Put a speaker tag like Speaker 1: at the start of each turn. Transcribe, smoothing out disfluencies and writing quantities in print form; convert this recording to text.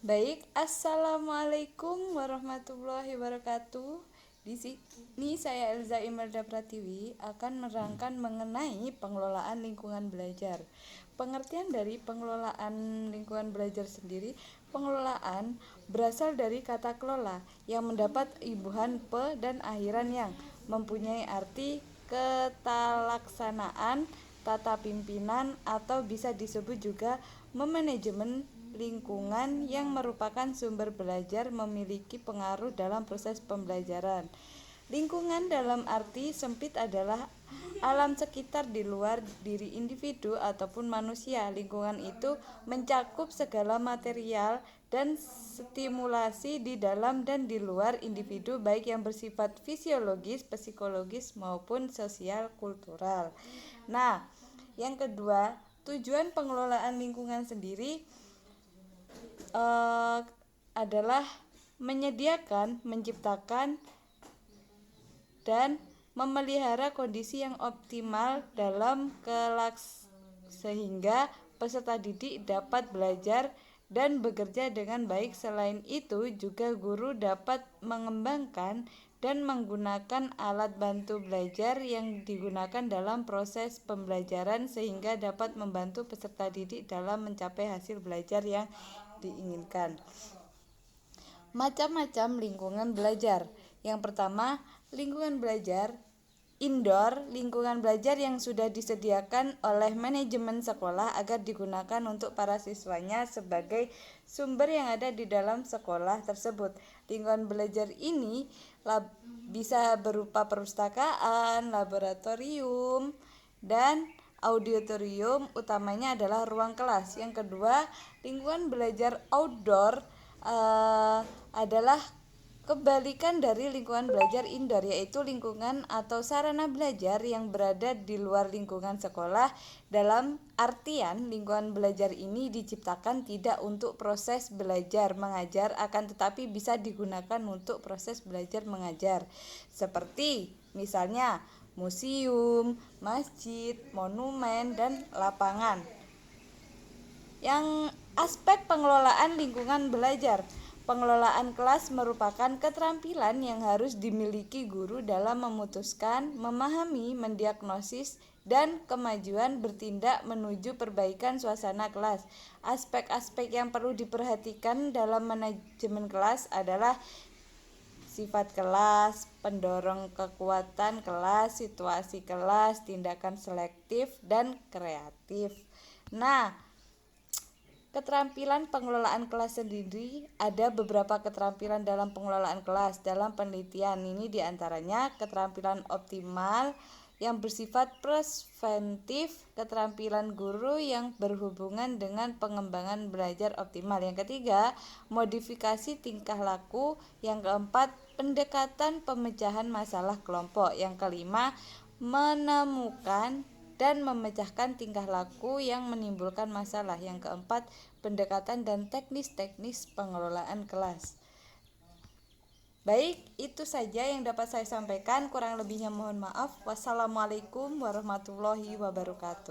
Speaker 1: Baik, assalamualaikum warahmatullahi wabarakatuh. Di sini saya Elza Imelda Pratiwi akan menerangkan mengenai pengelolaan lingkungan belajar. Pengertian dari pengelolaan lingkungan belajar sendiri, pengelolaan berasal dari kata kelola yang mendapat imbuhan pe dan akhiran yang mempunyai arti ketalaksanaan, tata pimpinan, atau bisa disebut juga memanajemen lingkungan yang merupakan sumber belajar memiliki pengaruh dalam proses pembelajaran. Lingkungan dalam arti sempit adalah alam sekitar di luar diri individu ataupun manusia. Lingkungan itu mencakup segala material dan stimulasi di dalam dan di luar individu, baik yang bersifat fisiologis, psikologis maupun sosial kultural. Nah, yang kedua, tujuan pengelolaan lingkungan sendiri adalah menyediakan, menciptakan, dan memelihara kondisi yang optimal dalam kelas sehingga peserta didik dapat belajar dan bekerja dengan baik. Selain itu, juga guru dapat mengembangkan dan menggunakan alat bantu belajar yang digunakan dalam proses pembelajaran sehingga dapat membantu peserta didik dalam mencapai hasil belajar yang diinginkan. Macam-macam lingkungan belajar. Yang pertama, lingkungan belajar indoor, lingkungan belajar yang sudah disediakan oleh manajemen sekolah agar digunakan untuk para siswanya sebagai sumber yang ada di dalam sekolah tersebut. Lingkungan belajar ini bisa berupa perpustakaan, laboratorium, dan auditorium. Utamanya adalah ruang kelas. Yang kedua, lingkungan belajar outdoor adalah kebalikan dari lingkungan belajar indoor, yaitu lingkungan atau sarana belajar yang berada di luar lingkungan sekolah. Dalam artian, lingkungan belajar ini diciptakan tidak untuk proses belajar mengajar, akan tetapi bisa digunakan untuk proses belajar mengajar, seperti misalnya museum, masjid, monumen, dan lapangan. Yang aspek pengelolaan lingkungan belajar. Pengelolaan kelas merupakan keterampilan yang harus dimiliki guru dalam memutuskan, memahami, mendiagnosis, dan kemajuan bertindak menuju perbaikan suasana kelas. Aspek-aspek yang perlu diperhatikan dalam manajemen kelas adalah sifat kelas, pendorong kekuatan kelas, situasi kelas, tindakan selektif dan kreatif. Nah, keterampilan pengelolaan kelas sendiri, ada beberapa keterampilan dalam pengelolaan kelas. Dalam penelitian ini diantaranya keterampilan optimal yang bersifat preventif, keterampilan guru yang berhubungan dengan pengembangan belajar optimal. Yang ketiga, modifikasi tingkah laku. Yang keempat, pendekatan pemecahan masalah kelompok. Yang kelima, menemukan dan memecahkan tingkah laku yang menimbulkan masalah. Yang keempat, pendekatan dan teknis-teknis pengelolaan kelas. Baik, itu saja yang dapat saya sampaikan. Kurang lebihnya mohon maaf. Wassalamualaikum warahmatullahi wabarakatuh.